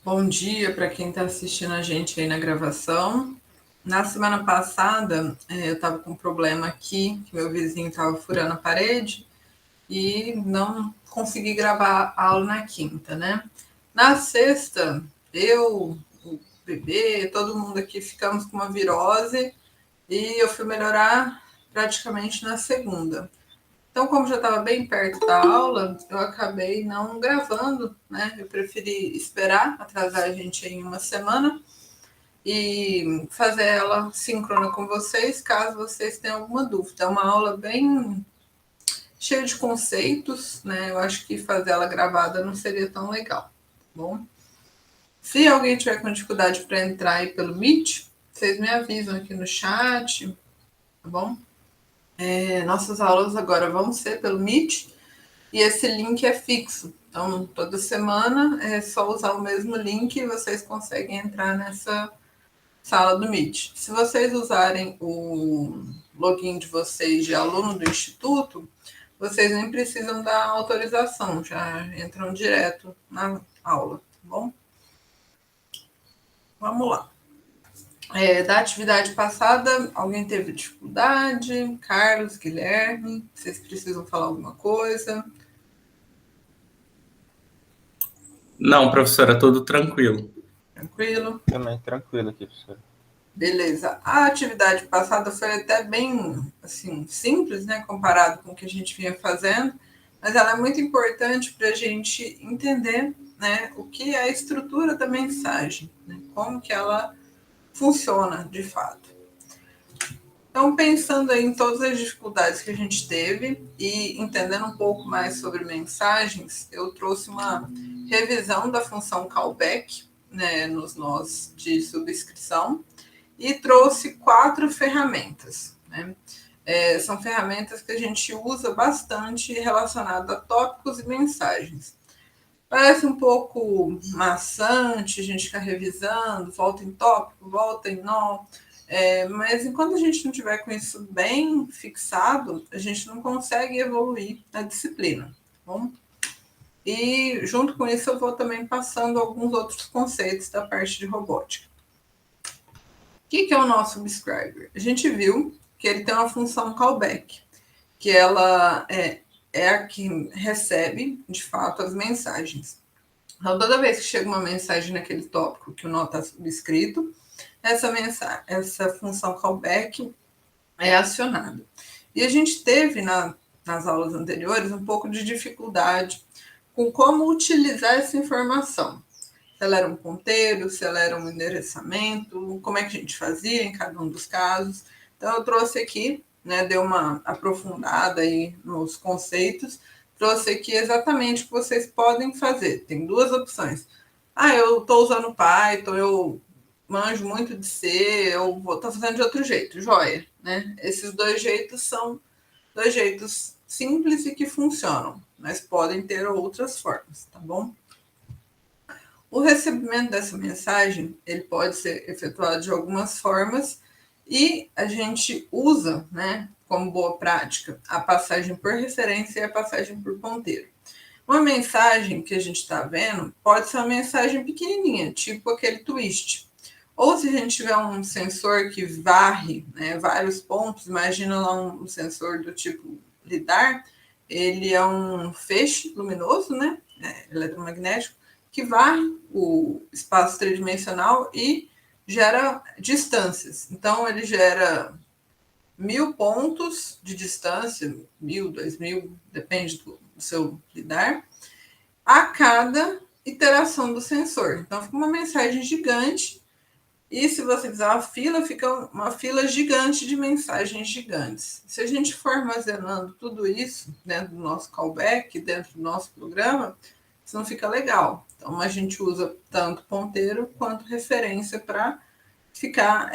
Bom dia para quem está assistindo a gente aí na gravação. Na semana passada, eu estava com um problema aqui, que meu vizinho estava furando a parede e não consegui gravar a aula na quinta, né? Na sexta, eu, o bebê, todo mundo aqui ficamos com uma virose e eu fui melhorar praticamente na segunda. Então, como já estava bem perto da aula, eu acabei não gravando, né? Eu preferi esperar, atrasar a gente em uma semana e fazer ela síncrona com vocês, caso vocês tenham alguma dúvida. É uma aula bem cheia de conceitos, né? Eu acho que fazer ela gravada não seria tão legal, tá bom? Se alguém tiver com dificuldade para entrar aí pelo Meet, vocês me avisam aqui no chat, tá bom? Nossas aulas agora vão ser pelo Meet. E esse link é fixo. Então, toda semana é só usar o mesmo link e vocês conseguem entrar nessa sala do Meet. Se vocês usarem o login de vocês de aluno do Instituto, vocês nem precisam da autorização, já entram direto na aula, tá bom? Vamos lá. Da atividade passada, alguém teve dificuldade? Carlos, Guilherme, vocês precisam falar alguma coisa? Não, professora, tudo tranquilo. Tranquilo? Também tranquilo aqui, professor. Beleza. A atividade passada foi até bem assim, simples, né, comparado com o que a gente vinha fazendo, mas ela é muito importante para a gente entender, né, o que é a estrutura da mensagem, né, como que ela funciona de fato. Então, pensando aí em todas as dificuldades que a gente teve e entendendo um pouco mais sobre mensagens, eu trouxe uma revisão da função callback, né, nos nós de subscrição, e trouxe 4 ferramentas. Né? São ferramentas que a gente usa bastante relacionado a tópicos e mensagens. Parece um pouco maçante a gente ficar revisando, volta em tópico, volta em nó, mas enquanto a gente não tiver com isso bem fixado, a gente não consegue evoluir na disciplina. Tá bom? E junto com isso eu vou também passando alguns outros conceitos da parte de robótica. O que é o nosso subscriber? A gente viu que ele tem uma função callback, que ela é a que recebe, de fato, as mensagens. Então, toda vez que chega uma mensagem naquele tópico que o nó está subscrito, essa função callback é acionada. E a gente teve nas aulas anteriores um pouco de dificuldade com como utilizar essa informação. Se ela era um ponteiro, se ela era um endereçamento, como é que a gente fazia em cada um dos casos. Então, eu trouxe aqui, né, dei uma aprofundada aí nos conceitos, trouxe aqui exatamente o que vocês podem fazer. Tem 2 opções. Eu estou usando Python, eu manjo muito de C, eu vou estar fazendo de outro jeito, joia. Né? Esses 2 jeitos são 2 jeitos simples e que funcionam, mas podem ter outras formas, tá bom? O recebimento dessa mensagem ele pode ser efetuado de algumas formas e a gente usa, né, como boa prática, a passagem por referência e a passagem por ponteiro. Uma mensagem que a gente está vendo pode ser uma mensagem pequenininha, tipo aquele twist. Ou se a gente tiver um sensor que varre, né, vários pontos, imagina lá um sensor do tipo LIDAR, ele é um feixe luminoso, né, eletromagnético, que varre o espaço tridimensional e gera distâncias. Então, ele gera 1000 pontos de distância, 1000, 2000, depende do seu lidar, a cada iteração do sensor. Então, fica uma mensagem gigante e se você fizer uma fila, fica uma fila gigante de mensagens gigantes. Se a gente for armazenando tudo isso dentro do nosso callback, dentro do nosso programa, isso não fica legal. Então, a gente usa tanto ponteiro quanto referência para ficar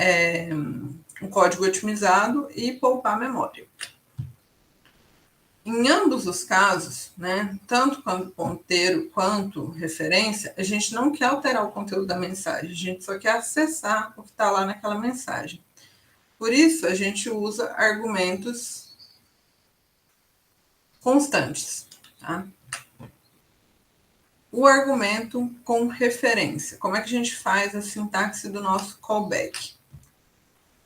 um código otimizado e poupar memória. Em ambos os casos, né, tanto quanto ponteiro quanto referência, a gente não quer alterar o conteúdo da mensagem, a gente só quer acessar o que está lá naquela mensagem. Por isso, a gente usa argumentos constantes. Tá? o argumento com referência. Como é que a gente faz a sintaxe do nosso callback?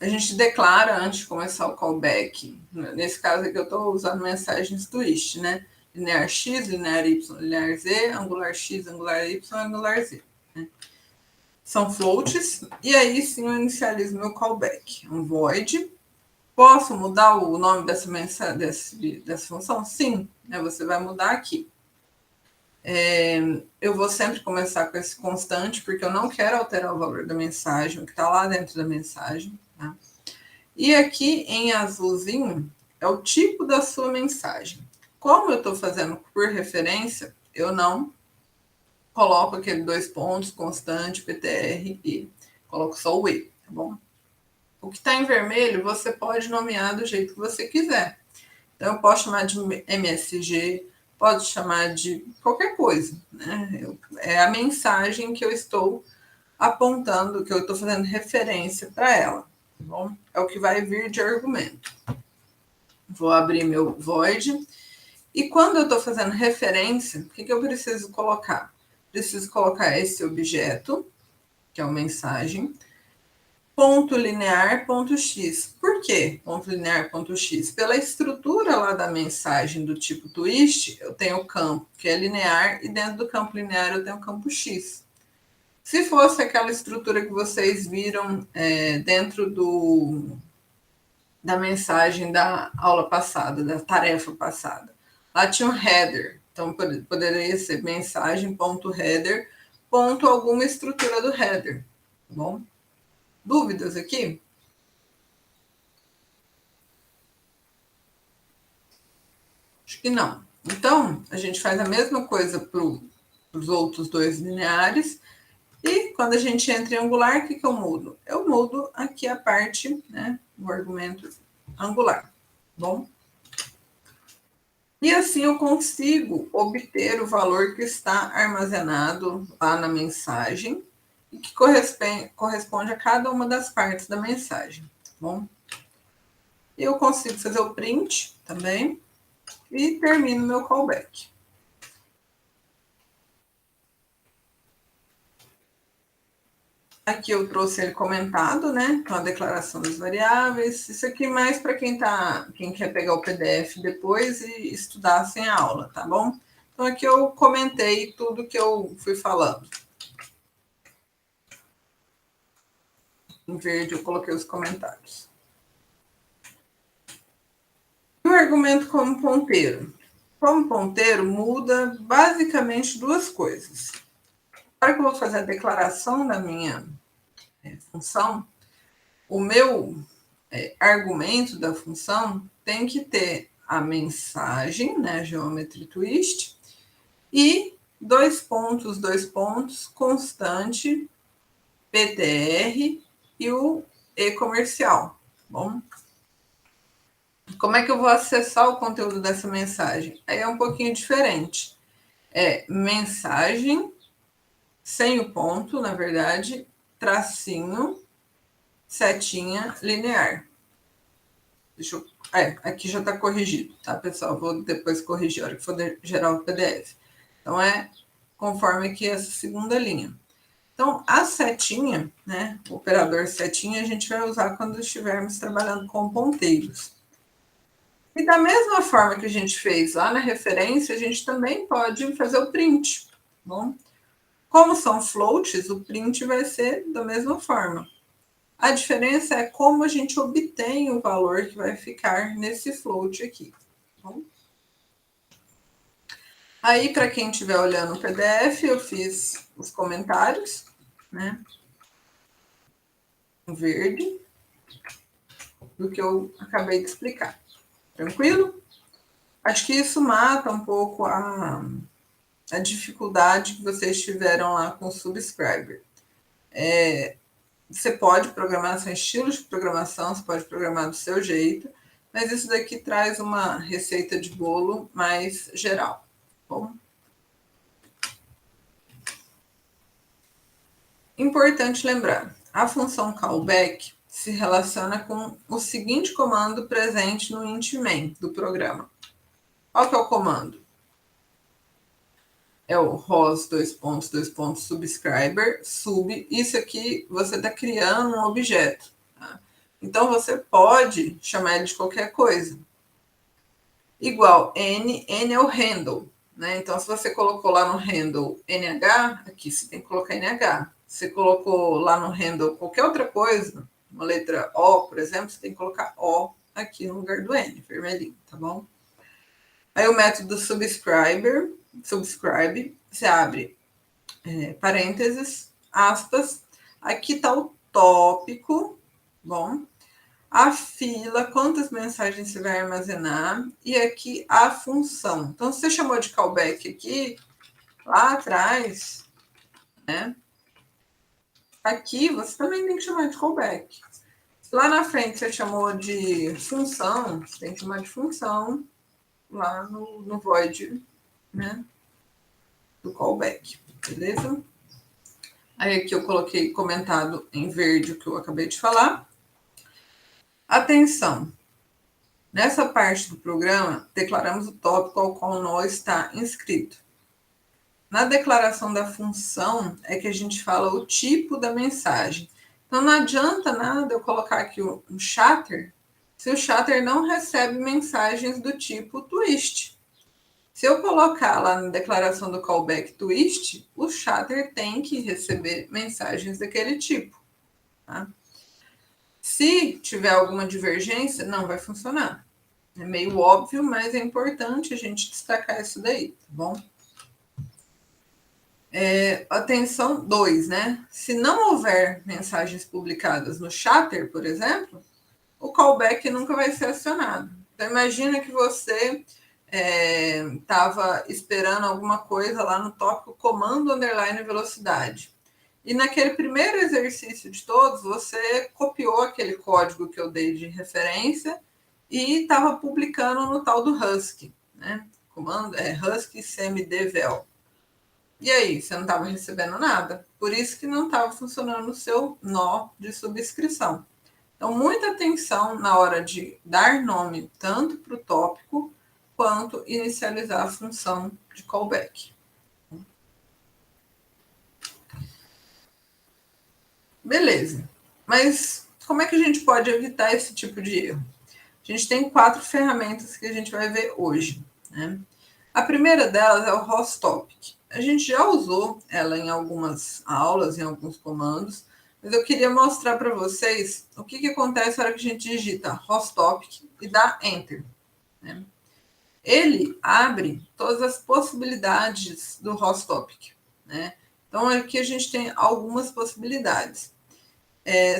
A gente declara antes de começar o callback. Nesse caso aqui eu estou usando mensagens twist, né? Linear x, linear y, linear z, angular x, angular y, angular z. Né? São floats, e aí sim eu inicializo meu callback. Um void. Posso mudar o nome dessa função? Sim, né? Você vai mudar aqui. Eu vou sempre começar com esse constante, porque eu não quero alterar o valor da mensagem, o que está lá dentro da mensagem. Tá? E aqui em azulzinho é o tipo da sua mensagem. Como eu estou fazendo por referência, eu não coloco aquele 2 pontos, constante, PTR e coloco só o E, tá bom? O que está em vermelho você pode nomear do jeito que você quiser. Então eu posso chamar de MSG, pode chamar de qualquer coisa, né? É a mensagem que eu estou apontando, que eu estou fazendo referência para ela, tá bom? É o que vai vir de argumento. Vou abrir meu void. E quando eu estou fazendo referência, o que eu preciso colocar? Preciso colocar esse objeto, que é uma mensagem, ponto linear, ponto x. Por quê ponto linear, ponto x? Pela estrutura lá da mensagem do tipo twist, eu tenho o campo que é linear, e dentro do campo linear eu tenho o campo x. Se fosse aquela estrutura que vocês viram dentro da mensagem da aula passada, da tarefa passada, lá tinha um header, então poderia ser mensagem, ponto header, ponto alguma estrutura do header, tá bom? Dúvidas aqui? Acho que não. Então, a gente faz a mesma coisa para os outros dois lineares. E quando a gente entra em angular, o que eu mudo? Eu mudo aqui a parte, né, o argumento angular. Bom? E assim eu consigo obter o valor que está armazenado lá na mensagem e que corresponde a cada uma das partes da mensagem. Tá bom? Eu consigo fazer o print também e termino meu callback. Aqui eu trouxe ele comentado, né? Com a declaração das variáveis. Isso aqui mais para quem quer pegar o PDF depois e estudar sem aula, tá bom? Então aqui eu comentei tudo que eu fui falando. Em verde eu coloquei os comentários. E o argumento como ponteiro? Como ponteiro muda basicamente duas coisas. Na hora que eu vou fazer a declaração da minha função, o meu argumento da função tem que ter a mensagem, né, geometry twist, e dois pontos, constante, PTR e o E comercial, bom? Como é que eu vou acessar o conteúdo dessa mensagem? Aí é um pouquinho diferente. É mensagem, sem o ponto, na verdade, tracinho, setinha, linear. Deixa eu... aqui já está corrigido, tá, pessoal? Vou depois corrigir a hora que for gerar o PDF. Então, conforme aqui essa segunda linha. Então, a setinha, né, o operador setinha, a gente vai usar quando estivermos trabalhando com ponteiros. E da mesma forma que a gente fez lá na referência, a gente também pode fazer o print. Bom? Como são floats, o print vai ser da mesma forma. A diferença é como a gente obtém o valor que vai ficar nesse float aqui. Bom? Aí, para quem estiver olhando o PDF, eu fiz os comentários, né? Verde, do que eu acabei de explicar. Tranquilo? Acho que isso mata um pouco a dificuldade que vocês tiveram lá com o Subscriber. Você pode programar, são estilos de programação, você pode programar do seu jeito, mas isso daqui traz uma receita de bolo mais geral. Bom? Importante lembrar, a função callback se relaciona com o seguinte comando presente no int main do programa. Qual que é o comando? é o ROS subscriber, sub. Isso aqui você está criando um objeto. Tá? Então, você pode chamar ele de qualquer coisa. Igual N é o handle. Né? Então, se você colocou lá no handle NH, aqui você tem que colocar NH. Se você colocou lá no handle qualquer outra coisa, uma letra O, por exemplo, você tem que colocar O aqui no lugar do N, vermelhinho, tá bom? Aí o método subscribe, você abre parênteses, aspas, aqui está o tópico, bom, a fila, quantas mensagens você vai armazenar, e aqui a função. Então, se você chamou de callback aqui, lá atrás, né? Aqui você também tem que chamar de callback. Lá na frente você chamou de função, você tem que chamar de função lá no void, né? Do callback, beleza? Aí aqui eu coloquei comentado em verde o que eu acabei de falar. Atenção! Nessa parte do programa, declaramos o tópico ao qual o nó está inscrito. Na declaração da função é que a gente fala o tipo da mensagem. Então, não adianta nada eu colocar aqui um chatter se o chatter não recebe mensagens do tipo twist. Se eu colocar lá na declaração do callback twist, o chatter tem que receber mensagens daquele tipo. Tá? Se tiver alguma divergência, não vai funcionar. É meio óbvio, mas é importante a gente destacar isso daí, tá bom? Atenção 2, né? Se não houver mensagens publicadas no chatter, por exemplo, o callback nunca vai ser acionado. Então, imagina que você estava esperando alguma coisa lá no tópico comando _ velocidade. E naquele primeiro exercício de todos, você copiou aquele código que eu dei de referência e estava publicando no tal do Husky, né? Comando Husky cmd_vel. E aí, você não estava recebendo nada. Por isso que não estava funcionando o seu nó de subscrição. Então, muita atenção na hora de dar nome tanto para o tópico quanto inicializar a função de callback. Beleza. Mas como é que a gente pode evitar esse tipo de erro? A gente tem 4 ferramentas que a gente vai ver hoje, né? A primeira delas é o ROS Topic. A gente já usou ela em algumas aulas, em alguns comandos, mas eu queria mostrar para vocês o que acontece na hora que a gente digita ROS Topic e dá Enter. Né? Ele abre todas as possibilidades do ROS Topic. Né? Então, aqui a gente tem algumas possibilidades.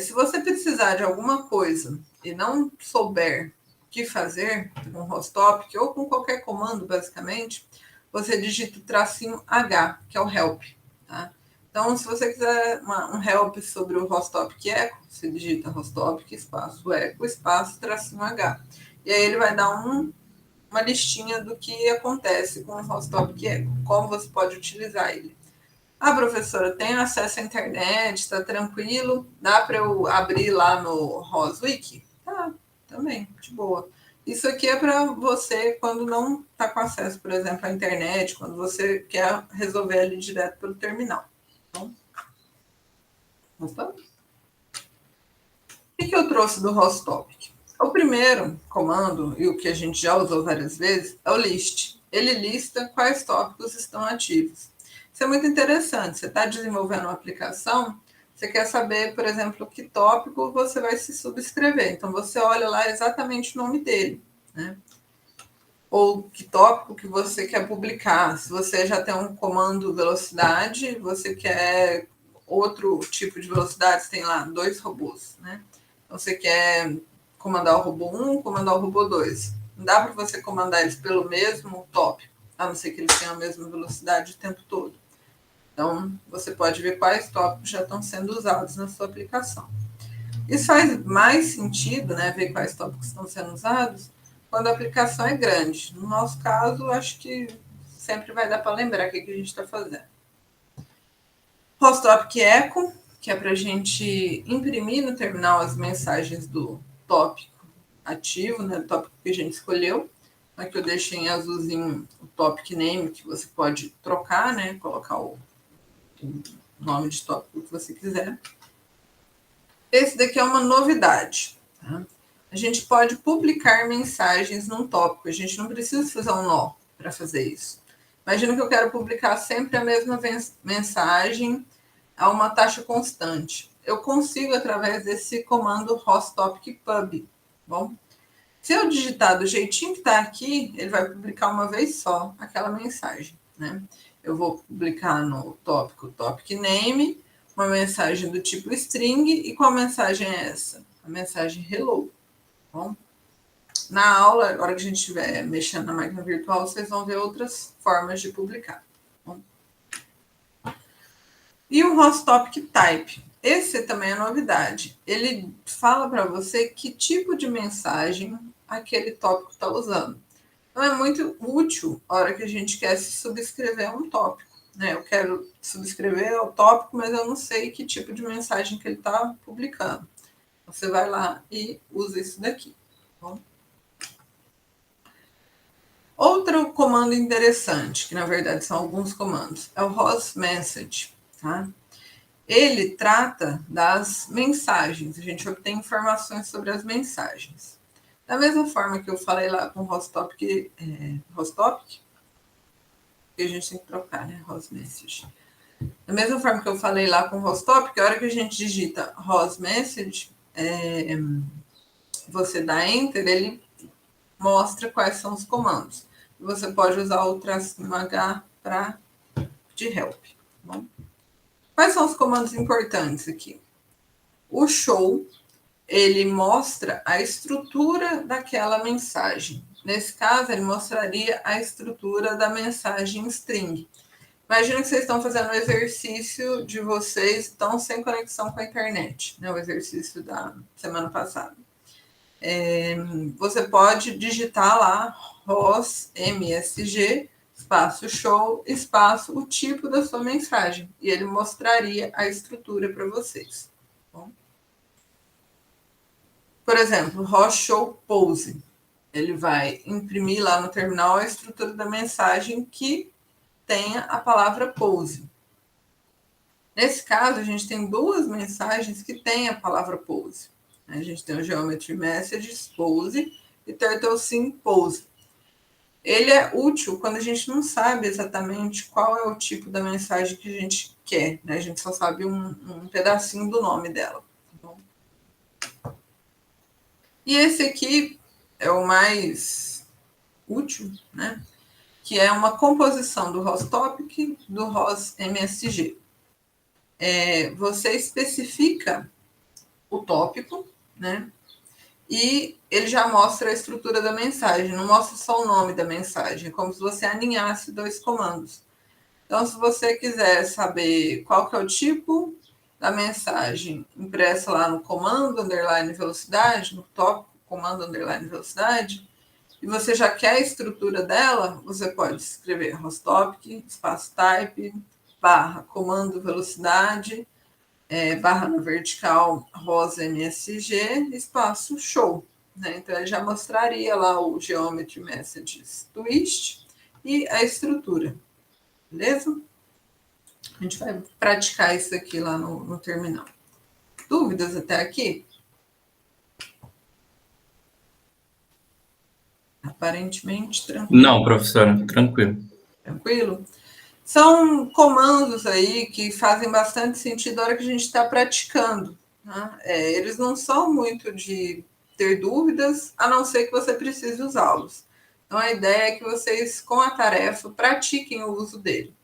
Se você precisar de alguma coisa e não souber o que fazer com o ROS Topic ou com qualquer comando, basicamente, você digita o tracinho H, que é o help. Tá? Então, se você quiser um help sobre o ROS Topic Echo, você digita ROS Topic, espaço Echo, espaço, tracinho H. E aí ele vai dar uma listinha do que acontece com o ROS Topic Echo, como você pode utilizar ele. Ah, professora, tenho acesso à internet, está tranquilo? Dá para eu abrir lá no ROSWiki? Tá, também, de boa. Isso aqui é para você quando não está com acesso, por exemplo, à internet, quando você quer resolver ali direto pelo terminal. Então, opa. O que eu trouxe do ROS Topic? O primeiro comando, e o que a gente já usou várias vezes, é o list. Ele lista quais tópicos estão ativos. Isso é muito interessante. Você está desenvolvendo uma aplicação, você quer saber, por exemplo, que tópico você vai se subscrever. Então, você olha lá exatamente o nome dele, né? Ou que tópico que você quer publicar. Se você já tem um comando velocidade, você quer outro tipo de velocidade, você tem lá 2 robôs, né? Então, você quer comandar o robô 1, comandar o robô 2. Não dá para você comandar eles pelo mesmo tópico, a não ser que eles tenham a mesma velocidade o tempo todo. Então, você pode ver quais tópicos já estão sendo usados na sua aplicação. Isso faz mais sentido, né, ver quais tópicos estão sendo usados, quando a aplicação é grande. No nosso caso, acho que sempre vai dar para lembrar o que a gente está fazendo. ROS Topic Echo, que é para a gente imprimir no terminal as mensagens do tópico ativo, né, do tópico que a gente escolheu. Aqui eu deixei em azulzinho o topic name, que você pode trocar, né? Colocar o nome de tópico que você quiser. Esse daqui é uma novidade, tá? A gente pode publicar mensagens num tópico. A gente não precisa fazer um nó para fazer isso. Imagina que eu quero publicar sempre a mesma mensagem a uma taxa constante. Eu consigo através desse comando hostTopicPub. Bom, se eu digitar do jeitinho que está aqui, ele vai publicar uma vez só aquela mensagem, né? Eu vou publicar no tópico topic name uma mensagem do tipo string. E qual mensagem é essa? A mensagem hello. Bom, na aula, agora que a gente estiver mexendo na máquina virtual, vocês vão ver outras formas de publicar. Bom. E o hostTopicType. Esse também é novidade. Ele fala para você que tipo de mensagem aquele tópico está usando. Então, é muito útil a hora que a gente quer subscrever um tópico, né? Eu quero subscrever o tópico, mas eu não sei que tipo de mensagem que ele está publicando. Você vai lá e usa isso daqui. Bom. Outro comando interessante, que na verdade são alguns comandos, é o hostMessage, tá? Ele trata das mensagens, a gente obtém informações sobre as mensagens. Da mesma forma que eu falei lá com o hostTopic, que a gente tem que trocar, né? hostMessage. Da mesma forma que eu falei lá com o hostTopic, a hora que a gente digita hostMessage, você dá Enter, ele mostra quais são os comandos. Você pode usar o tracinho H para de help. Tá bom? Quais são os comandos importantes aqui? O show, ele mostra a estrutura daquela mensagem. Nesse caso, ele mostraria a estrutura da mensagem string. Imagina que vocês estão fazendo o exercício de vocês, estão sem conexão com a internet, né? O exercício da semana passada. Você pode digitar lá hostmsg, espaço show, espaço o tipo da sua mensagem, e ele mostraria a estrutura para vocês. Bom? Por exemplo, host show pose. Ele vai imprimir lá no terminal a estrutura da mensagem que tenha a palavra pose. Nesse caso, a gente tem duas mensagens que têm a palavra pose. A gente tem o Geometry Messages pose e TurtleSim pose. Ele é útil quando a gente não sabe exatamente qual é o tipo da mensagem que a gente quer, né? A gente só sabe um pedacinho do nome dela. Tá bom? E esse aqui é o mais útil, né? Que é uma composição do hostTopic do hostMSG. Você especifica o tópico, né? E ele já mostra a estrutura da mensagem, não mostra só o nome da mensagem, é como se você alinhasse dois comandos. Então, se você quiser saber qual que é o tipo da mensagem impressa lá no comando underline velocidade, no tópico comando underline velocidade, e você já quer a estrutura dela, você pode escrever hostTopic, espaço type, barra comando velocidade, barra na vertical rosa MSG, espaço show. Né? Então, ele já mostraria lá o Geometry Messages twist e a estrutura. Beleza? A gente vai praticar isso aqui lá no terminal. Dúvidas até aqui? Aparentemente tranquilo. Não, professora, tranquilo. Tranquilo? São comandos aí que fazem bastante sentido na hora que a gente está praticando. Né? Eles não são muito de ter dúvidas, a não ser que você precise usá-los. Então, a ideia é que vocês, com a tarefa, pratiquem o uso dele.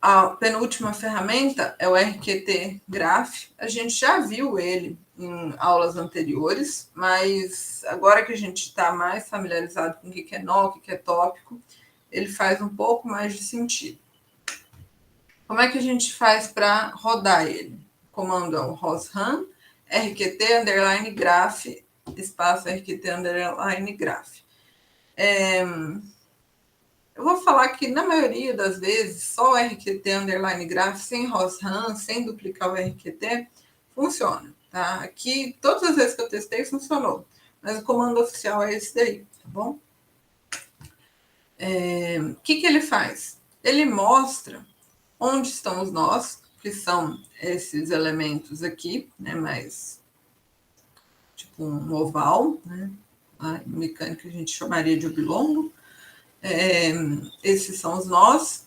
A penúltima ferramenta é o RQT Graph. A gente já viu ele em aulas anteriores, mas agora que a gente está mais familiarizado com o que é nó, o que é tópico, ele faz um pouco mais de sentido. Como é que a gente faz para rodar ele? O comando é o rosram, rqt underline graph, espaço rqt underline graph. Eu vou falar que, na maioria das vezes, só o RQT underline graph, sem rosram, sem duplicar o RQT, funciona. Tá? Aqui, todas as vezes que eu testei, funcionou. mas o comando oficial é esse daí, tá bom? O que ele faz? Ele mostra onde estão os nós, que são esses elementos aqui, né, mais tipo um oval, né? Em mecânica a gente chamaria de oblongo. Esses são os nós.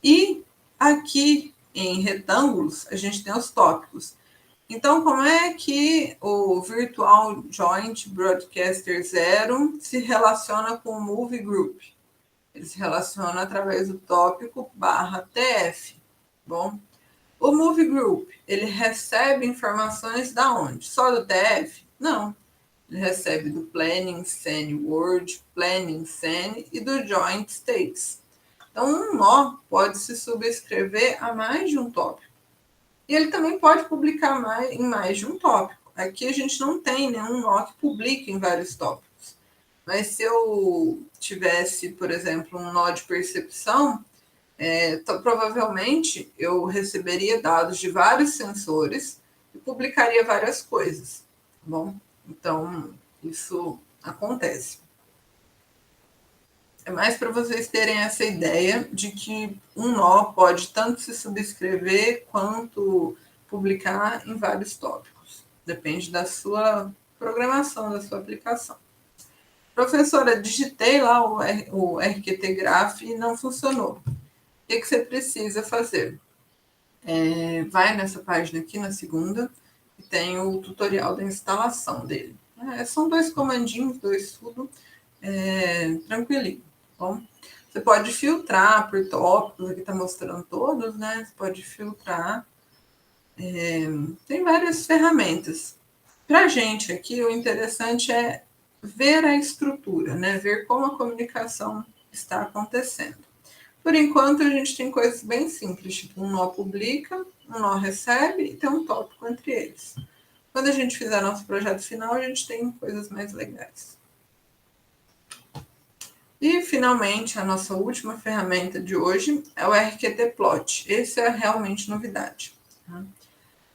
E aqui em retângulos a gente tem os tópicos. Então, como é que o Virtual Joint Broadcaster 0 se relaciona com o Movie Group? Ele se relaciona através do tópico /TF. Bom, o Movie Group, ele recebe informações da onde? Só do TF? Não. Ele recebe do Planning Scene Word, Planning Scene e do Joint States. Então, um nó pode se subscrever a mais de um tópico. E ele também pode publicar em mais de um tópico. Aqui a gente não tem nenhum nó que publique em vários tópicos. Mas se eu tivesse, por exemplo, um nó de percepção, provavelmente eu receberia dados de vários sensores e publicaria várias coisas. Tá bom? Então, isso acontece. É mais para vocês terem essa ideia de que um nó pode tanto se subscrever quanto publicar em vários tópicos. Depende da sua programação, da sua aplicação. Professora, digitei lá o RQT Graph e não funcionou. O que você precisa fazer? Vai nessa página aqui, na segunda, e tem o tutorial da instalação dele. São 2 comandinhos, 2 sudo, tranquilinho. Bom, você pode filtrar por tópicos, aqui está mostrando todos, né? Você pode filtrar. Tem várias ferramentas. Para a gente aqui, o interessante é ver a estrutura, né? Ver como a comunicação está acontecendo. Por enquanto, a gente tem coisas bem simples, tipo um nó publica, um nó recebe e tem um tópico entre eles. Quando a gente fizer nosso projeto final, a gente tem coisas mais legais. E, finalmente, a nossa última ferramenta de hoje é o RQT-Plot. Esse é realmente novidade. Tá?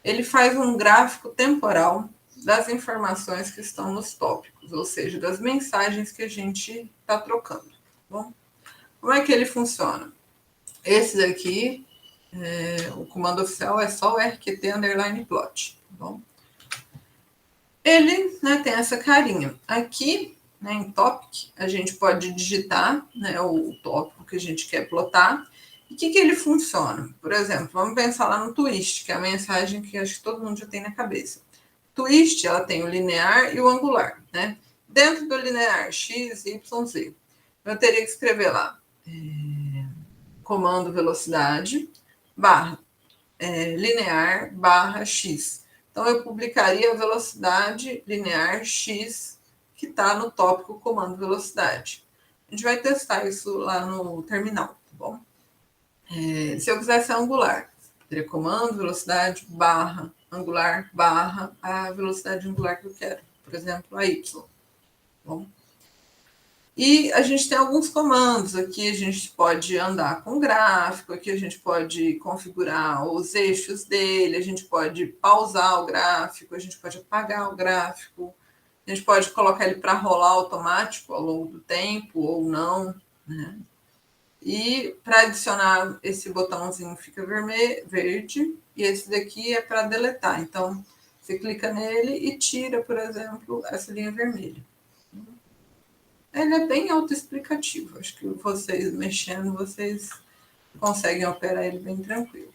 Ele faz um gráfico temporal das informações que estão nos tópicos, ou seja, das mensagens que a gente está trocando. Tá bom? Como é que ele funciona? Esse daqui, o comando oficial é só o RQT_plot. Tá bom? Ele, né, tem essa carinha. Aqui, né, em topic, a gente pode digitar, né, o tópico que a gente quer plotar. E o que ele funciona? Por exemplo, vamos pensar lá no twist, que é a mensagem que acho que todo mundo já tem na cabeça. Twist, ela tem o linear e o angular, né? Dentro do linear, x, y, z. Eu teria que escrever lá comando velocidade barra linear barra x. Então, eu publicaria a velocidade linear x que está no tópico comando velocidade. A gente vai testar isso lá no terminal, tá bom? Se eu quisesse angular, teria comando velocidade barra angular barra a velocidade angular que eu quero. Por exemplo, a y. Tá bom? E a gente tem alguns comandos. Aqui a gente pode andar com o gráfico, aqui a gente pode configurar os eixos dele, a gente pode pausar o gráfico, a gente pode apagar o gráfico, a gente pode colocar ele para rolar automático ao longo do tempo ou não, né? E para adicionar esse botãozinho fica verde, e esse daqui é para deletar. Então, você clica nele e tira, por exemplo, essa linha vermelha. Ele é bem autoexplicativo. Acho que vocês mexendo, vocês conseguem operar ele bem tranquilo.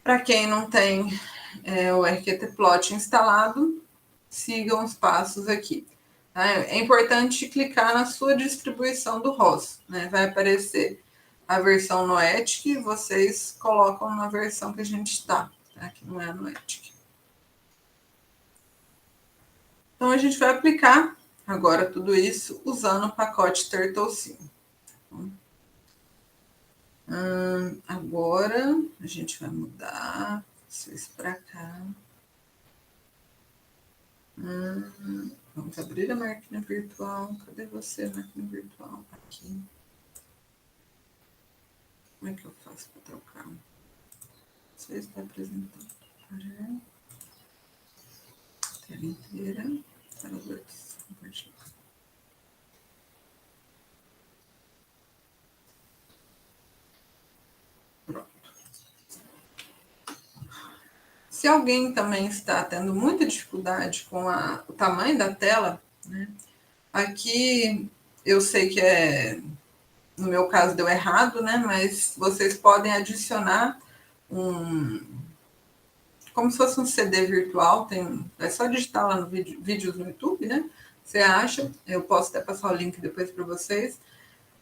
Para quem não tem o RQT-Plot instalado, sigam os passos aqui. É importante clicar na sua distribuição do ROS. Né? Vai aparecer a versão Noetic, vocês colocam na versão que a gente está, tá? Que não é a Noetic. Então, a gente vai aplicar agora tudo isso usando o pacote TurtleSim. Agora, a gente vai mudar vocês para cá. Vamos abrir a máquina virtual. Cadê você, máquina virtual? Aqui. Como é que eu faço para trocar? Você está apresentando. tela inteira. Tela 2. Compartilhar. Pronto. Se alguém também está tendo muita dificuldade com o tamanho da tela, né? Aqui eu sei que no meu caso deu errado, né? Mas vocês podem adicionar como se fosse um CD virtual, é só digitar lá no vídeos no YouTube, né? Você acha, eu posso até passar o link depois para vocês.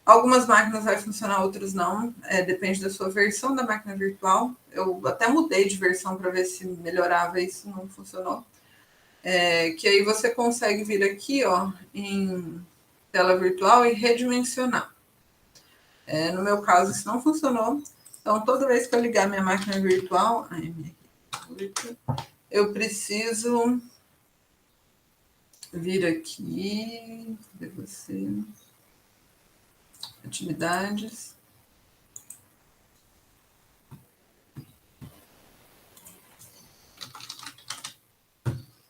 Algumas máquinas vai funcionar, outras não, depende da sua versão da máquina virtual. Eu até mudei de versão para ver se melhorava, isso não funcionou. Que aí você consegue vir aqui, ó, em tela virtual e redimensionar. No meu caso, isso não funcionou. Então, toda vez que eu ligar minha máquina virtual, eu preciso vir aqui, ver você, atividades.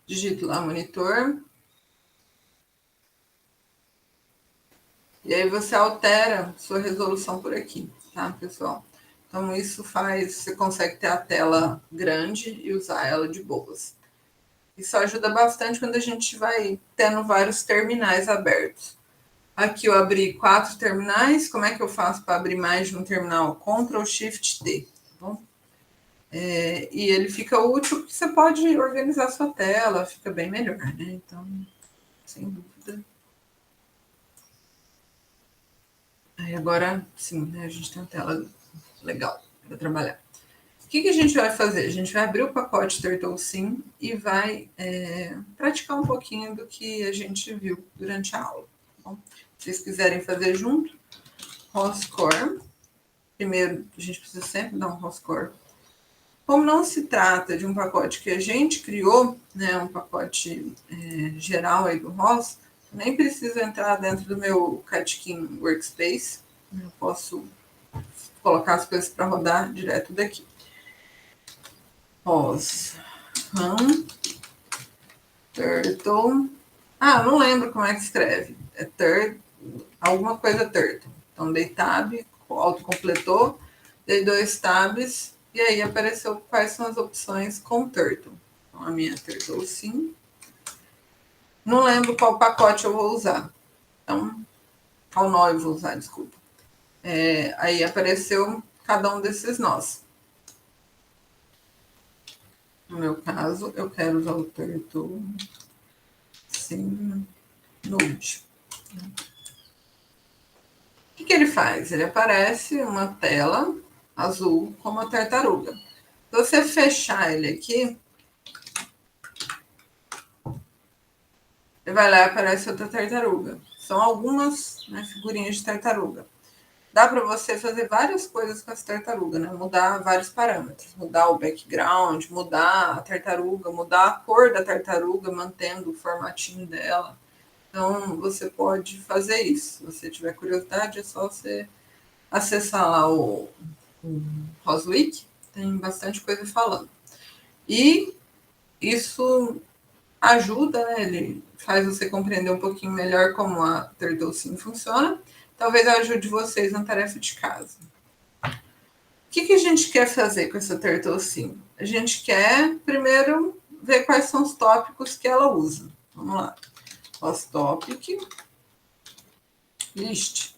Digito lá monitor. E aí você altera sua resolução por aqui, tá, pessoal? Então, isso você consegue ter a tela grande e usar ela de boas. Isso ajuda bastante quando a gente vai tendo vários terminais abertos. Aqui eu abri 4 terminais. Como é que eu faço para abrir mais de um terminal? Ctrl Shift T, tá bom? E ele fica útil porque você pode organizar sua tela, fica bem melhor, né? Então, sem dúvida. Aí agora, sim, né? A gente tem uma tela legal para trabalhar. O que a gente vai fazer? A gente vai abrir o pacote TurtleSim e vai praticar um pouquinho do que a gente viu durante a aula. Tá bom? Se vocês quiserem fazer junto, ROSCOR. Primeiro, a gente precisa sempre dar um ROSCOR. Como não se trata de um pacote que a gente criou, né, um pacote geral aí do ROS, nem preciso entrar dentro do meu Catkin Workspace. Eu posso colocar as coisas para rodar direto daqui. ROS Turtle. Eu não lembro como é que escreve. Alguma coisa Turtle. Então, dei tab, autocompletou, dei 2 tabs, e aí apareceu quais são as opções com Turtle. Então, a minha TurtleSim. Não lembro qual pacote eu vou usar. Então, qual nó eu vou usar, desculpa. Aí apareceu cada um desses nós. No meu caso, eu quero usar o TurtleSim Node. O que ele faz? Ele aparece uma tela azul com uma tartaruga. Se você fechar ele aqui, ele vai lá e aparece outra tartaruga. São algumas, né, figurinhas de tartaruga. Dá para você fazer várias coisas com essa tartaruga, né? Mudar vários parâmetros. Mudar o background, mudar a tartaruga, mudar a cor da tartaruga, mantendo o formatinho dela. Então, você pode fazer isso. Se você tiver curiosidade, é só você acessar lá o Roswiki, tem bastante coisa falando. E isso ajuda, né? Ele faz você compreender um pouquinho melhor como a TurtleSim funciona. Talvez ajude vocês na tarefa de casa. O que a gente quer fazer com essa TurtleSim? A gente quer, primeiro, ver quais são os tópicos que ela usa. Vamos lá. Os topic list.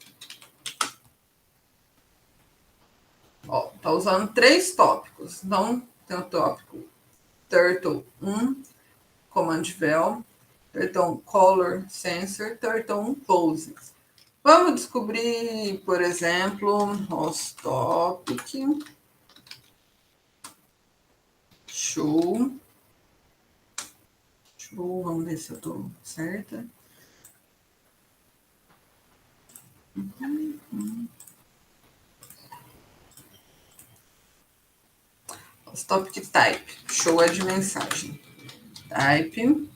Ó, tá usando 3 tópicos. Então, tem o tópico Turtle 1, Command Vel, Turtle Color Sensor, Turtle 1 Pose. Vamos descobrir, por exemplo, os topic show. Vamos ver se eu estou certa. Os topic type. Show é de mensagem. Type.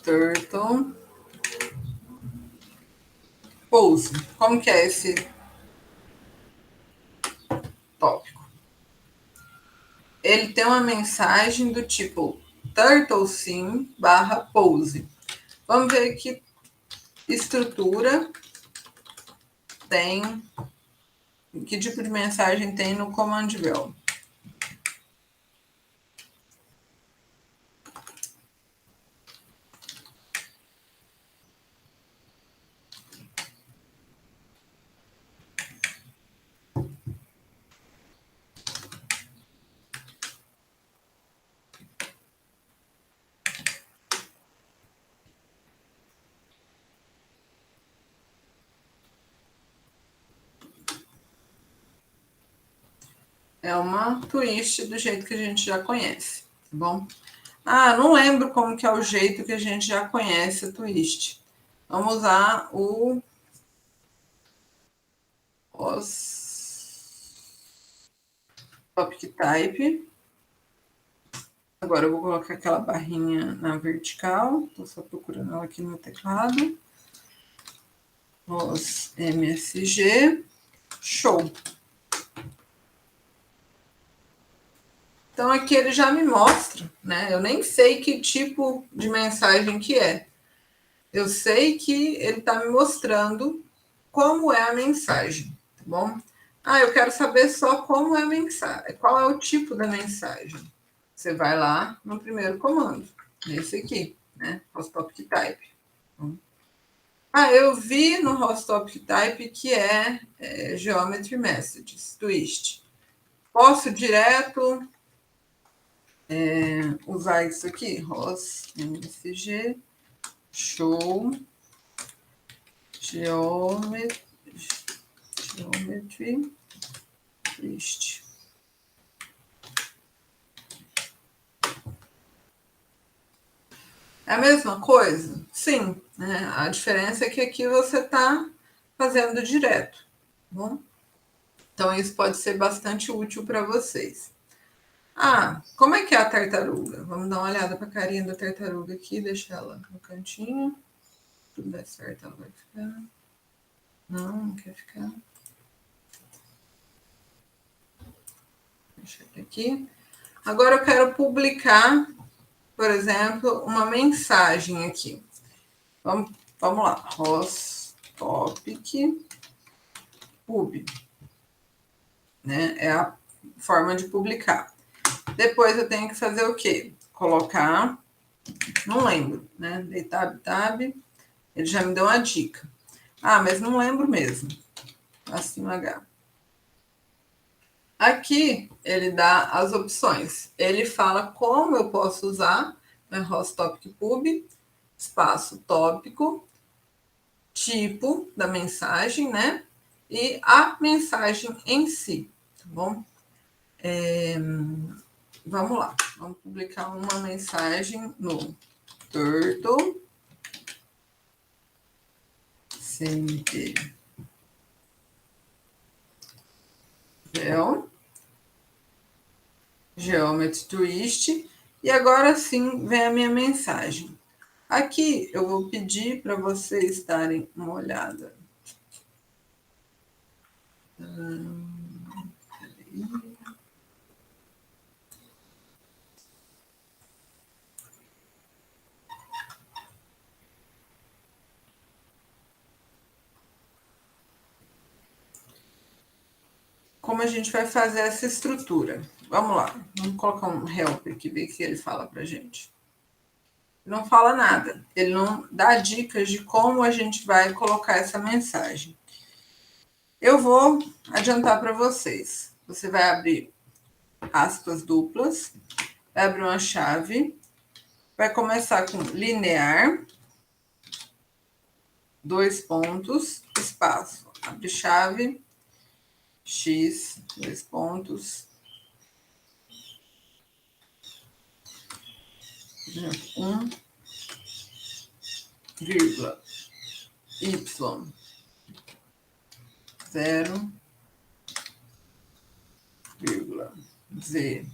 Turtle. Pose. Como que é esse tópico? ele tem uma mensagem do tipo turtlesim/pose. Vamos ver que estrutura tem, que tipo de mensagem tem no command bell. É uma twist do jeito que a gente já conhece, tá bom? Ah, não lembro como que é o jeito que a gente já conhece a twist. Vamos usar os topic type. Agora eu vou colocar aquela barrinha na vertical. Estou só procurando ela aqui no teclado. Os MSG. Show. Então aqui ele já me mostra, né? Eu nem sei que tipo de mensagem que é. Eu sei que ele está me mostrando como é a mensagem, tá bom? Ah, eu quero saber só como é a mensagem, qual é o tipo da mensagem. Você vai lá no primeiro comando, nesse aqui, né? Host Topic Type. Ah, eu vi no Host Topic Type que é Geometry Messages, twist. Posso direto usar isso aqui? Host MSG show geometry twist. É a mesma coisa? Sim, né? A diferença é que aqui você está fazendo direto, tá bom? Então isso pode ser bastante útil para vocês. Ah, como é que é a tartaruga? Vamos dar uma olhada para a carinha da tartaruga aqui, deixar ela no cantinho. Se tudo der certo, ela vai ficar. Não, não quer ficar. Deixa eu aqui. Agora eu quero publicar, por exemplo, uma mensagem aqui. Vamos lá. Host topic pub. Né? É a forma de publicar. Depois eu tenho que fazer o quê? Colocar, não lembro, né? Dei tab, ele já me deu uma dica. Ah, mas não lembro mesmo. Assim, H. Aqui ele dá as opções. Ele fala como eu posso usar, né, host topic pub, espaço tópico, tipo da mensagem, né? E a mensagem em si, tá bom? Vamos lá, vamos publicar uma mensagem no Turtle CMT Geometry Twist, e agora sim vem a minha mensagem. Aqui eu vou pedir para vocês darem uma olhada. Como a gente vai fazer essa estrutura? Vamos lá, vamos colocar um help aqui, ver o que ele fala para a gente. Ele não fala nada, ele não dá dicas de como a gente vai colocar essa mensagem. Eu vou adiantar para vocês. Você vai abrir aspas duplas, vai abrir uma chave, vai começar com linear, 2 pontos, espaço, abre chave, x, 2 pontos, 1, vírgula, y, 0, vírgula, z.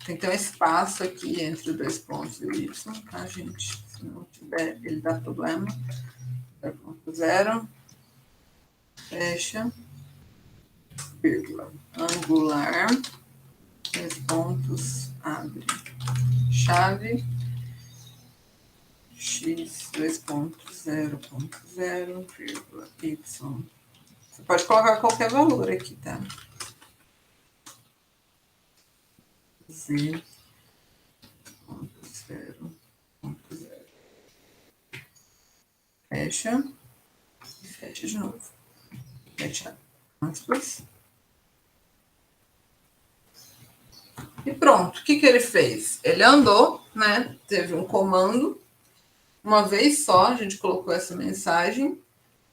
Tem que ter um espaço aqui entre os 2 pontos e o y, tá, gente? Se não tiver, ele dá problema. 0, fecha, vírgula, angular, 2 pontos, abre, chave, x 2.0.0, vírgula, y. Você pode colocar qualquer valor aqui, tá? Z, 0.0. Fecha. E fecha de novo. Fecha aspas. E pronto. O que ele fez? Ele andou, né? Teve um comando. Uma vez só, a gente colocou essa mensagem.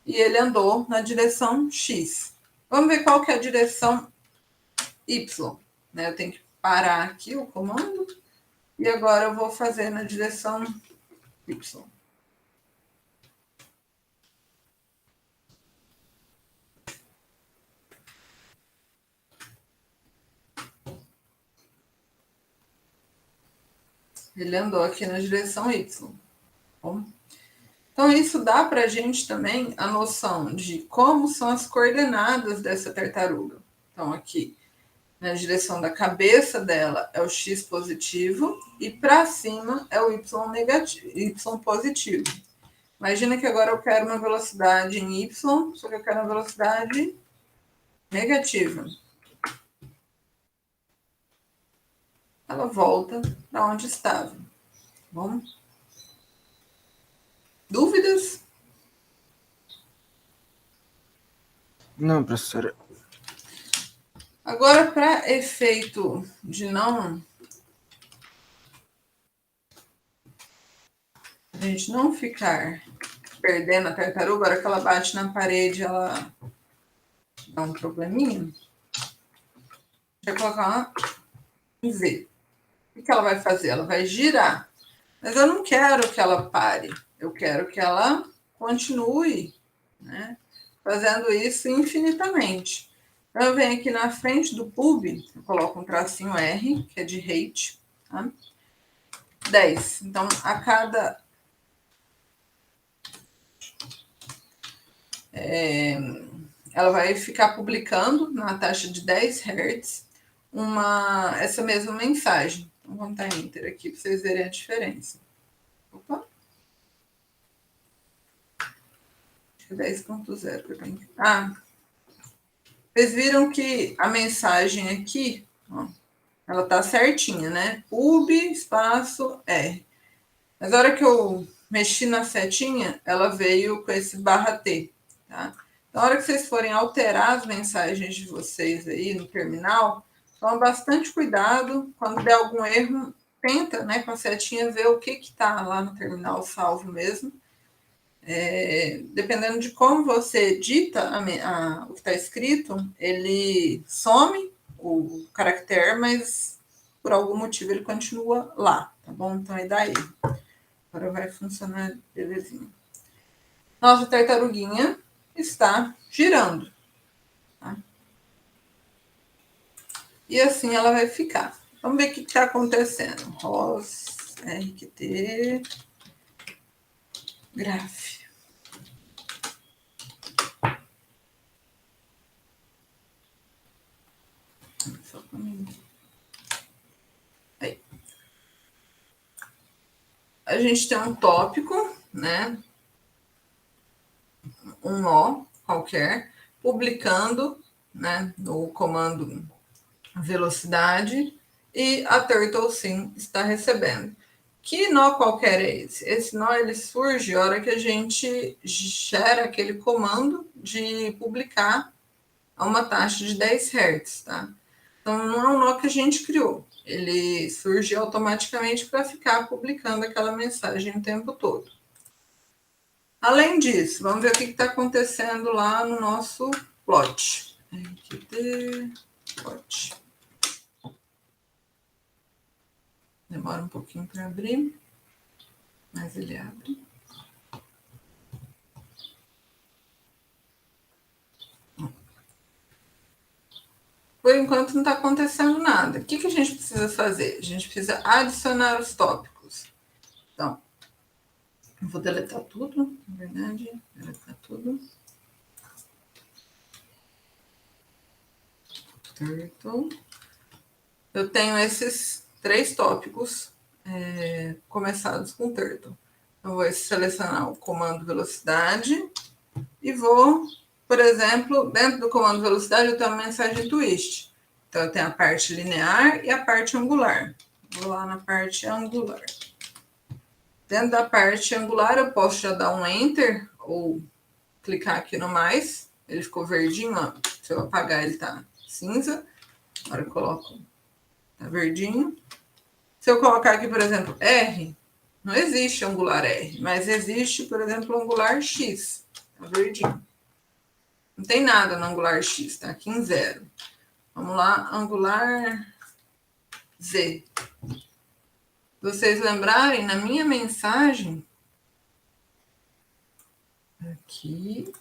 E ele andou na direção X. Vamos ver qual que é a direção Y. Né? Eu tenho que parar aqui o comando. E agora eu vou fazer na direção Y. Ele andou aqui na direção Y. Bom, então, isso dá para a gente também a noção de como são as coordenadas dessa tartaruga. Então, aqui, na direção da cabeça dela é o x positivo e para cima é o y negativo, y positivo. Imagina que agora eu quero uma velocidade em y, só que eu quero uma velocidade negativa. Ela volta para onde estava. Bom? Dúvidas? Não, professora. Agora, para efeito de a gente não ficar perdendo a tartaruga, agora que ela bate na parede, ela dá um probleminha. Vai colocar um V. O que ela vai fazer? Ela vai girar. Mas eu não quero que ela pare. Eu quero que ela continue, né, fazendo isso infinitamente. Então, eu venho aqui na frente do pub, eu coloco um tracinho R, que é de rate, tá? 10. Então, a cada ela vai ficar publicando na taxa de 10 Hz essa mesma mensagem. Então, vamos dar Enter aqui para vocês verem a diferença. Opa! Acho que é 10.0. Vocês viram que a mensagem aqui, ó, ela tá certinha, né? Pub, espaço, R. Mas na hora que eu mexi na setinha, ela veio com esse /T, tá? Na hora que vocês forem alterar as mensagens de vocês aí no terminal, toma bastante cuidado. Quando der algum erro, tenta, né, com a setinha, ver o que está lá no terminal salvo mesmo. Dependendo de como você edita o que está escrito, ele some o caractere, mas por algum motivo ele continua lá, tá bom? Então é daí. Agora vai funcionar belezinha. Nossa tartaruguinha está girando. Tá? E assim ela vai ficar. Vamos ver o que está acontecendo. ROS, RQT, graph. Só comigo. Aí. A gente tem um tópico, né? Um nó qualquer, publicando, né, no comando velocidade, e a Turtle Sim está recebendo. Que nó qualquer é esse? Esse nó ele surge a hora que a gente gera aquele comando de publicar a uma taxa de 10 Hz, tá? Então, não é um nó que a gente criou. Ele surge automaticamente para ficar publicando aquela mensagem o tempo todo. Além disso, vamos ver o que está acontecendo lá no nosso plot. Plot. Demora um pouquinho para abrir, mas ele abre. Por enquanto não está acontecendo nada. O que a gente precisa fazer? A gente precisa adicionar os tópicos. Então, eu vou deletar tudo, na verdade, deletar tudo. Turtle. eu tenho esses 3 tópicos começados com Turtle. Eu vou selecionar o comando velocidade e vou, por exemplo, dentro do comando velocidade eu tenho uma mensagem twist. Então, eu tenho a parte linear e a parte angular. Vou lá na parte angular. Dentro da parte angular, eu posso já dar um Enter ou clicar aqui no mais. Ele ficou verdinho, ó. Se eu apagar, ele tá cinza. Agora eu coloco, tá verdinho. Se eu colocar aqui, por exemplo, R, não existe angular R, mas existe, por exemplo, angular X. Tá verdinho. Não tem nada no angular X, tá aqui em 0. Vamos lá, angular Z. Se vocês lembrarem, na minha mensagem, aqui,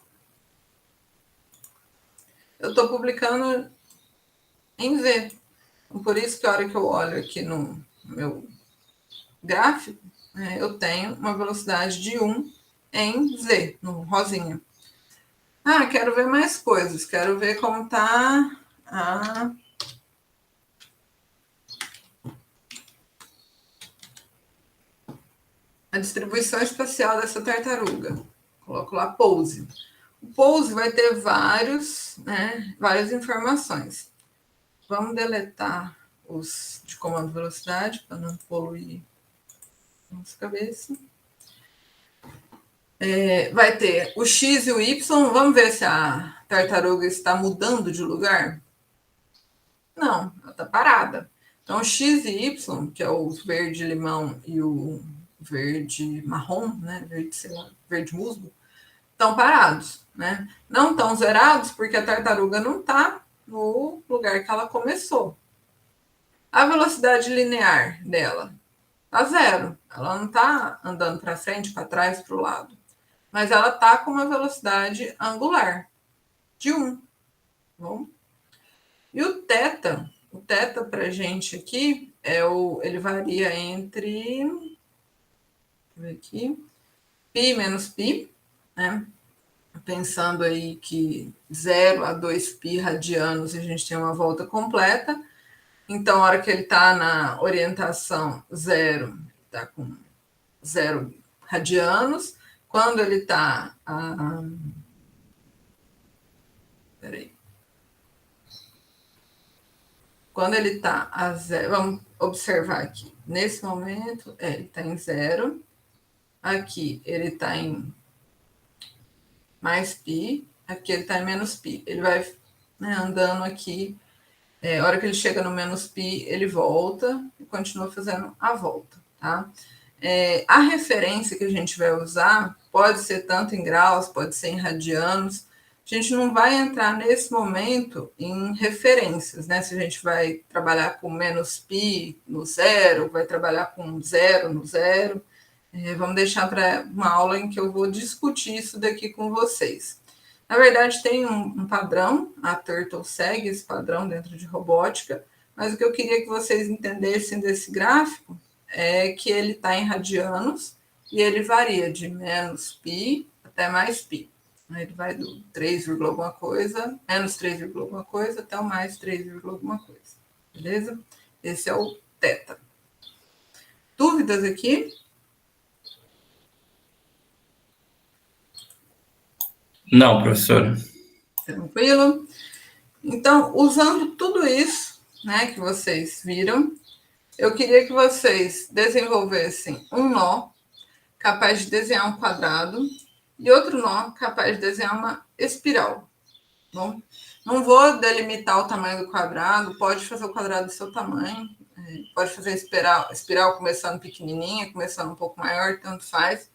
eu estou publicando em Z. Por isso que a hora que eu olho aqui no meu gráfico, eu tenho uma velocidade de 1 em Z, no rosinha. Ah, quero ver mais coisas. Quero ver como está a distribuição espacial dessa tartaruga. Coloco lá pose. O pose vai ter várias informações. Vamos deletar os de comando velocidade para não poluir nossa cabeça. Vai ter o X e o Y. Vamos ver se a tartaruga está mudando de lugar? Não, ela está parada. Então, o X e Y, que é o verde limão e o verde marrom, né? Verde, sei lá, verde musgo, estão parados, né? Não estão zerados porque a tartaruga não está no lugar que ela começou. A velocidade linear dela está 0. Ela não está andando para frente, para trás, para o lado. Mas ela está com uma velocidade angular de 1. Bom? E o θ para a gente aqui, ele varia entre... Deixa eu ver aqui. Π menos π, né? Pensando aí que 0 a 2π radianos a gente tem uma volta completa. Então, a hora que ele está na orientação 0, está com 0 radianos. Quando ele está peraí. Quando ele está a 0, vamos observar aqui. Nesse momento, ele está em 0. Aqui ele está em mais π. Aqui ele está em menos π. Ele vai andando aqui. A hora que ele chega no menos π, ele volta e continua fazendo a volta, tá? A referência que a gente vai usar pode ser tanto em graus, pode ser em radianos. A gente não vai entrar nesse momento em referências, né? Se a gente vai trabalhar com menos π no 0, vai trabalhar com 0 no 0. Vamos deixar para uma aula em que eu vou discutir isso daqui com vocês. Na verdade, tem um padrão, a Turtle segue esse padrão dentro de robótica, mas o que eu queria que vocês entendessem desse gráfico é que ele está em radianos e ele varia de menos π até mais π. Ele vai do 3, alguma coisa, menos 3, alguma coisa, até o mais 3, alguma coisa. Beleza? Esse é o θ. Dúvidas aqui? Não, professora. Tranquilo? Então, usando tudo isso, né, que vocês viram, eu queria que vocês desenvolvessem um nó capaz de desenhar um quadrado e outro nó capaz de desenhar uma espiral. Bom, não vou delimitar o tamanho do quadrado, pode fazer o quadrado do seu tamanho, pode fazer espiral começando pequenininha, começando um pouco maior, tanto faz.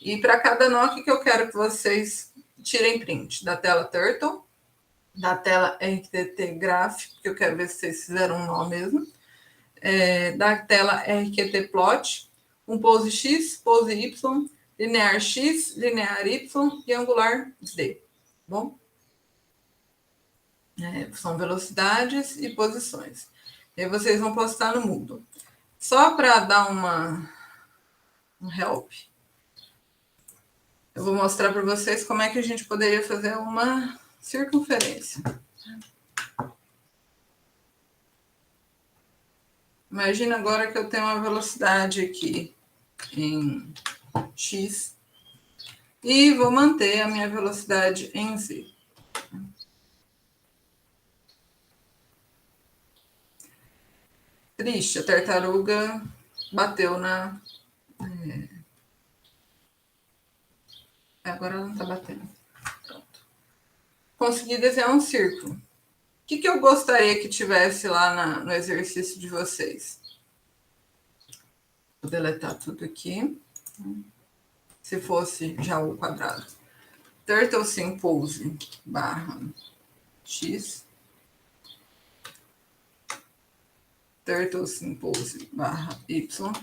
E para cada nó, o que eu quero que vocês tirem print? Da tela Turtle, da tela RQT Graph, que eu quero ver se vocês fizeram um nó mesmo, da tela RQT Plot, um pose X, pose Y, linear X, linear Y e angular Z. Bom? São velocidades e posições. E aí vocês vão postar no Moodle. Só para dar um help, eu vou mostrar para vocês como é que a gente poderia fazer uma circunferência. Imagina agora que eu tenho uma velocidade aqui em x e vou manter a minha velocidade em z. Triste, a tartaruga bateu na... Agora ela não está batendo. Pronto. Consegui desenhar um círculo. O que eu gostaria que tivesse lá no exercício de vocês? Vou deletar tudo aqui. Se fosse já o quadrado. Turtle sim pose barra x. Turtle sim pose barra y.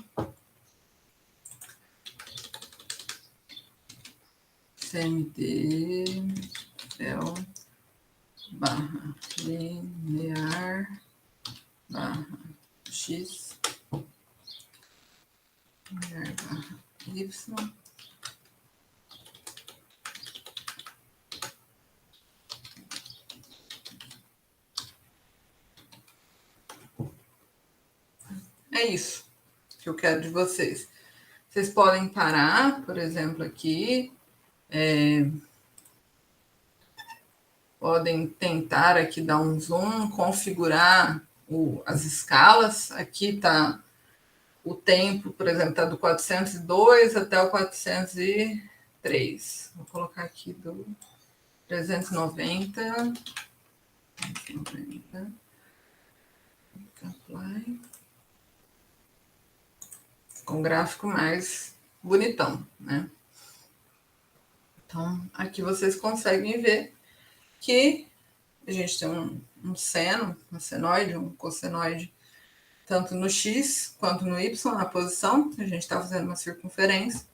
CMD cell barra linear barra x linear barra y. É isso que eu quero de vocês. Vocês podem parar, por exemplo, aqui. Podem tentar aqui dar um zoom, configurar as escalas. Aqui está o tempo, por exemplo, está do 402 até o 403. Vou colocar aqui do 390. Apply. Com gráfico mais bonitão, né? Então, aqui vocês conseguem ver que a gente tem um seno, um senoide, um cossenoide, tanto no x quanto no y, na posição. A gente está fazendo uma circunferência.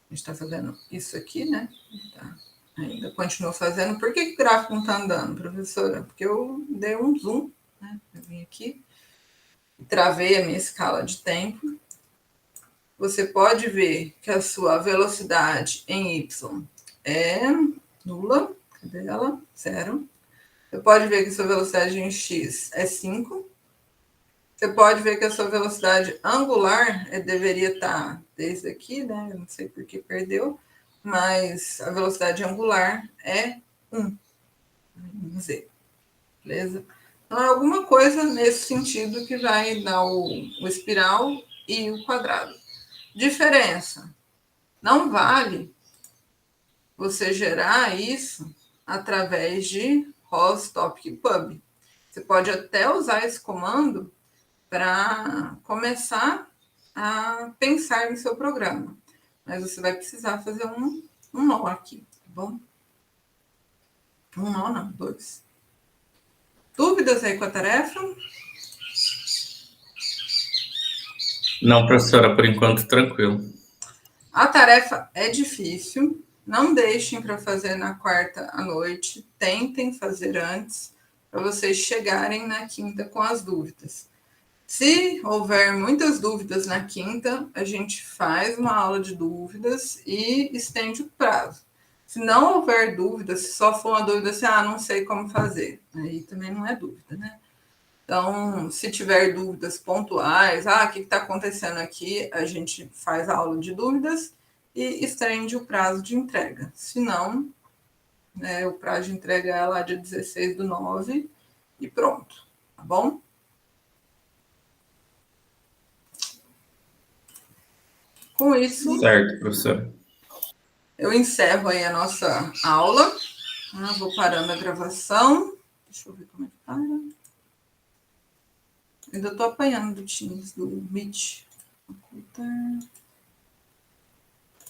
A gente está fazendo isso aqui, né? Tá. Ainda continua fazendo. Por que o gráfico não está andando, professora? Porque eu dei um zoom, né? Eu vim aqui, travei a minha escala de tempo. Você pode ver que a sua velocidade em y é nula. Cadê ela? 0. Você pode ver que a sua velocidade em x é 5. Você pode ver que a sua velocidade angular deveria estar desde aqui, né? Eu não sei por que perdeu, mas a velocidade angular é 1. Z. Beleza? Então, é alguma coisa nesse sentido que vai dar o espiral e o quadrado. Diferença. Não vale você gerar isso através de ROS Topic Pub. Você pode até usar esse comando para começar a pensar no seu programa. Mas você vai precisar fazer um nó aqui, tá bom? Um nó não, 2. Dúvidas aí com a tarefa? Não, professora, por enquanto tranquilo. A tarefa é difícil. Não deixem para fazer na quarta à noite. Tentem fazer antes, para vocês chegarem na quinta com as dúvidas. Se houver muitas dúvidas na quinta, a gente faz uma aula de dúvidas e estende o prazo. Se não houver dúvidas, se só for uma dúvida assim, não sei como fazer, aí também não é dúvida, né? Então, se tiver dúvidas pontuais, o que está acontecendo aqui, a gente faz a aula de dúvidas e estende o prazo de entrega. Se não, o prazo de entrega é lá dia 16/9 e pronto, tá bom? Com isso, certo, professora. Eu encerro aí a nossa aula. Vou parando a gravação. Deixa eu ver como é que para. Ainda estou apanhando do Teams, do Meet. Ocultar.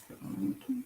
Pronto.